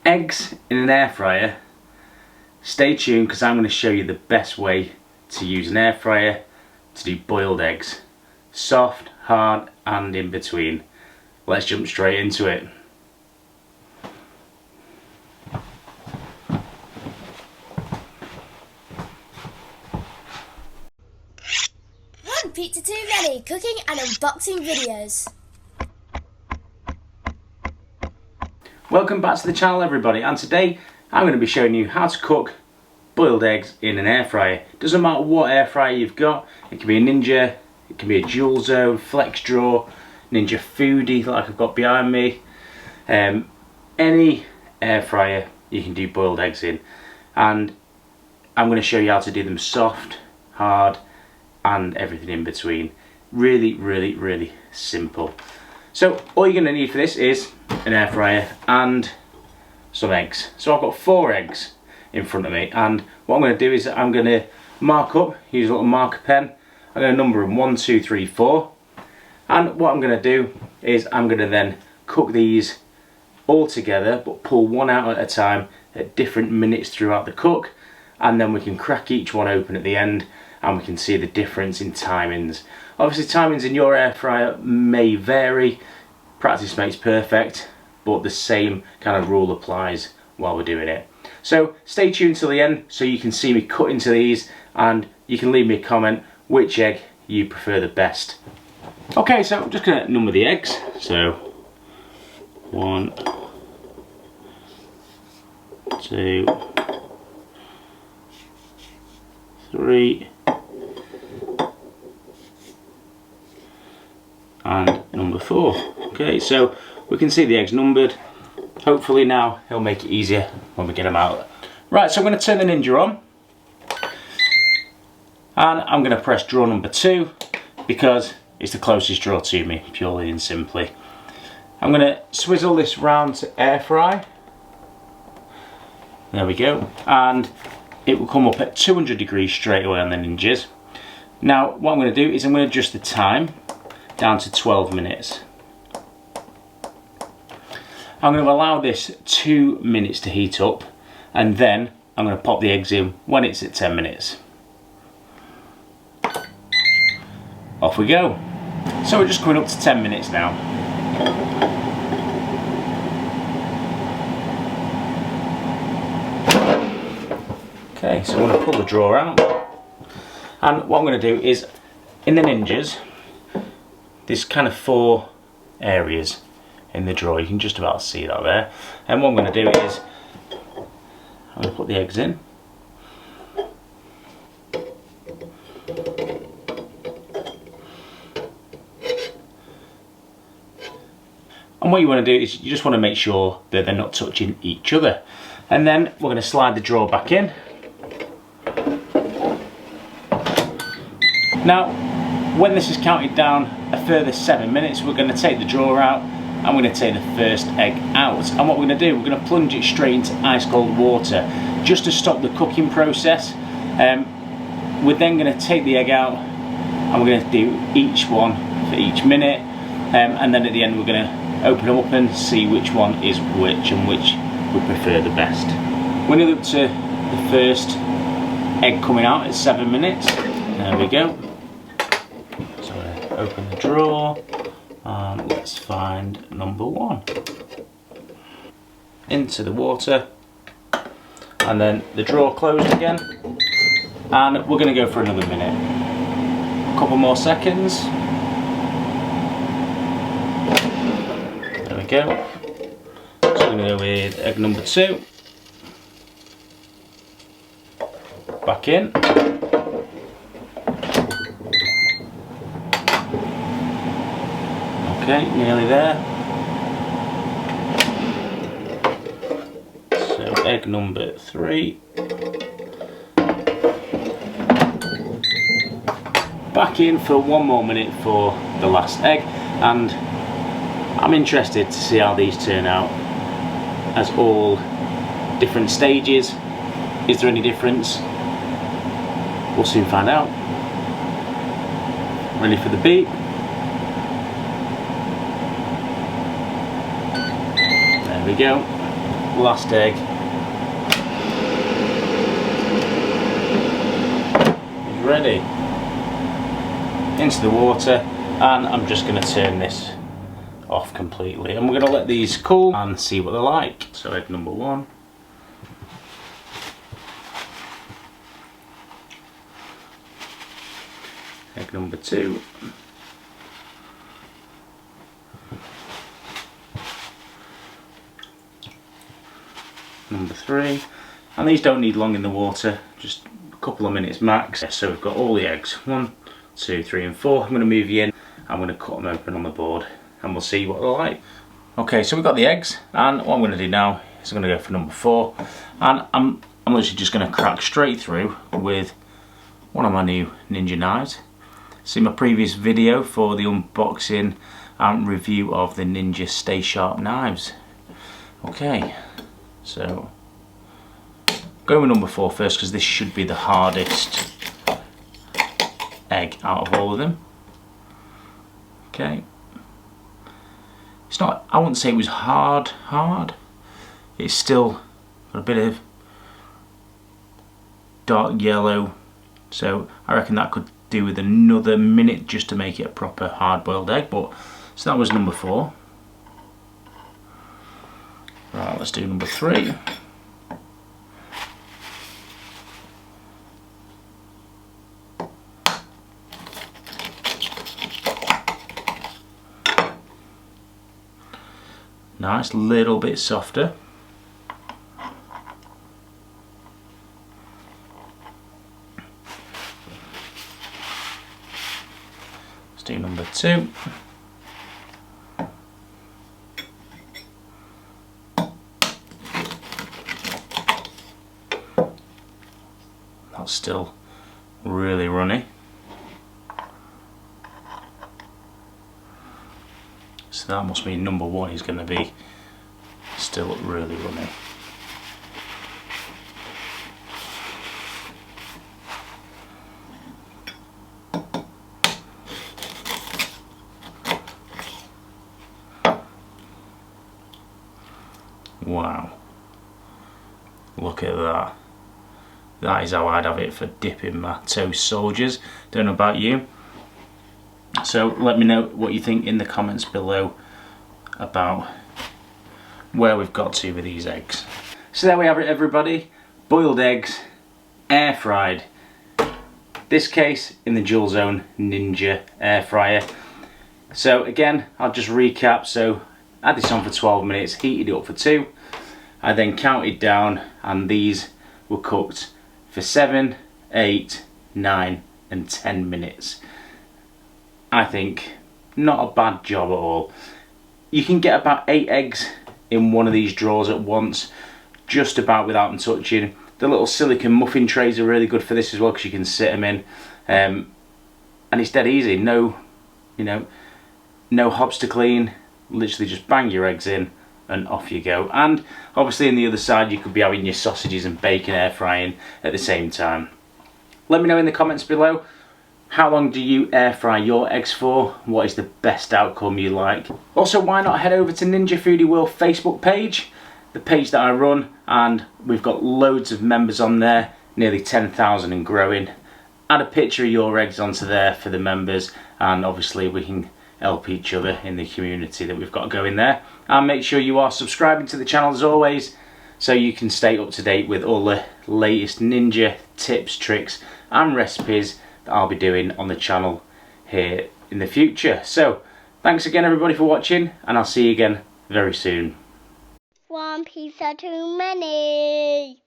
Eggs in an air fryer. Stay tuned because I'm going to show you the best way to use an air fryer to do boiled eggs. Soft, hard and in between. Let's jump straight into it. Pizza 2 Runny cooking and unboxing videos. Welcome back to the channel everybody, and today I'm going to be showing you how to cook boiled eggs in an air fryer. Doesn't matter what air fryer you've got, it can be a Ninja, it can be a dual zone, flex draw, Ninja Foodie like I've got behind me. Any air fryer you can do boiled eggs in, and I'm going to show you how to do them soft, hard and everything in between. Really simple. So all you're going to need for this is an air fryer and some eggs. So I've got 4 eggs in front of me, and what I'm going to do is I'm going to mark up, use a little marker pen. I'm going to number them 1, 2, 3, 4, and what I'm going to do is I'm going to then cook these all together, but pull one out at a time at different minutes throughout the cook, and then we can crack each one open at the end and we can see the difference in timings. Obviously timings in your air fryer may vary, practice makes perfect, but the same kind of rule applies while we're doing it. So stay tuned till the end so you can see me cut into these, and you can leave me a comment which egg you prefer the best. Okay, so I'm just going to number the eggs. So 1, 2, 3, and number 4. Okay, so we can see the eggs numbered. Hopefully now it'll make it easier when we get them out. Right, so I'm going to turn the Ninja on, and I'm going to press draw number 2 because it's the closest draw to me, purely and simply. I'm going to swizzle this round to air fry. There we go, and it will come up at 200 degrees straight away on the Ninjas. Now what I'm going to do is I'm going to adjust the time down to 12 minutes. I'm going to allow this 2 minutes to heat up, and then I'm going to pop the eggs in when it's at 10 minutes. Off we go. So we're just coming up to 10 minutes now. Okay, so I'm going to pull the drawer out, and what I'm going to do is, in the Ninjas, there's kind of 4 areas in the drawer. You can just about see that there. And what I'm going to do is I'm going to put the eggs in. And what you want to do is you just want to make sure that they're not touching each other. And then we're going to slide the drawer back in. Now, when this is counted down a further 7 minutes, we're going to take the drawer out and we're going to take the first egg out. And what we're going to do, we're going to plunge it straight into ice cold water just to stop the cooking process. We're then going to take the egg out and we're going to do each one for each minute, and then at the end we're going to open them up and see which one is which and which we prefer the best. We're nearly up to the first egg coming out at 7 minutes. There we go. Open the drawer and let's find number 1. Into the water, and then the drawer closed again, and we're going to go for another minute. A couple more seconds. There we go. So we're going to go with egg number 2. Back in. Okay, nearly there. So egg number 3. Back in for 1 more minute for the last egg, and I'm interested to see how these turn out as all different stages. Is there any difference? We'll soon find out. Ready for the beep. There we go. last egg is ready. Into the water, and I'm just going to turn this off completely, and we're going to let these cool and see what they're like. So egg number 1. Egg number 2. Number 3. And these don't need long in the water, just a couple of minutes max. So we've got all the eggs, 1, 2, 3 and 4. I'm going to move you in, I'm going to cut them open on the board and we'll see what they're like. Okay, so we've got the eggs, and what I'm going to do now is I'm going to go for number 4, and I'm literally just going to crack straight through with one of my new Ninja knives. See my previous video for the unboxing and review of the Ninja Stay Sharp knives. Okay, so go with number 4 first, because this should be the hardest egg out of all of them. Okay, it's not, I wouldn't say it was hard, it's still got a bit of dark yellow, so I reckon that could do with another minute just to make it a proper hard-boiled egg. But so that was number 4. Right, let's do number 3. Nice, little bit softer. Let's do number 2. That's still really runny. So that must mean number 1 is going to be still really runny. Wow, look at that. That is how I'd have it for dipping my toast soldiers. Don't know about you. So let me know what you think in the comments below about where we've got to with these eggs. So there we have it, everybody. Boiled eggs, air fried. This case in the Dual Zone Ninja air fryer. So again, I'll just recap. So I had this on for 12 minutes, heated it up for 2. I then counted down, and these were cooked for 7, 8, 9 and 10 minutes. I think not a bad job at all. You can get about 8 eggs in one of these drawers at once, just about without them touching. The little silicone muffin trays are really good for this as well, because you can sit them in, and it's dead easy. No, no hobs to clean. Literally just bang your eggs in and off you go. And obviously on the other side you could be having your sausages and bacon air frying at the same time. Let me know in the comments below, how long do you air fry your eggs for? What is the best outcome you like? Also, why not head over to Ninja Foodie World Facebook page, the page that I run, and we've got loads of members on there, nearly 10,000 and growing. Add a picture of your eggs onto there for the members, and obviously we can help each other in the community that we've got going there. And make sure you are subscribing to the channel as always, so you can stay up to date with all the latest Ninja tips, tricks and recipes that I'll be doing on the channel here in the future. So thanks again everybody for watching, and I'll see you again very soon. One pizza too many.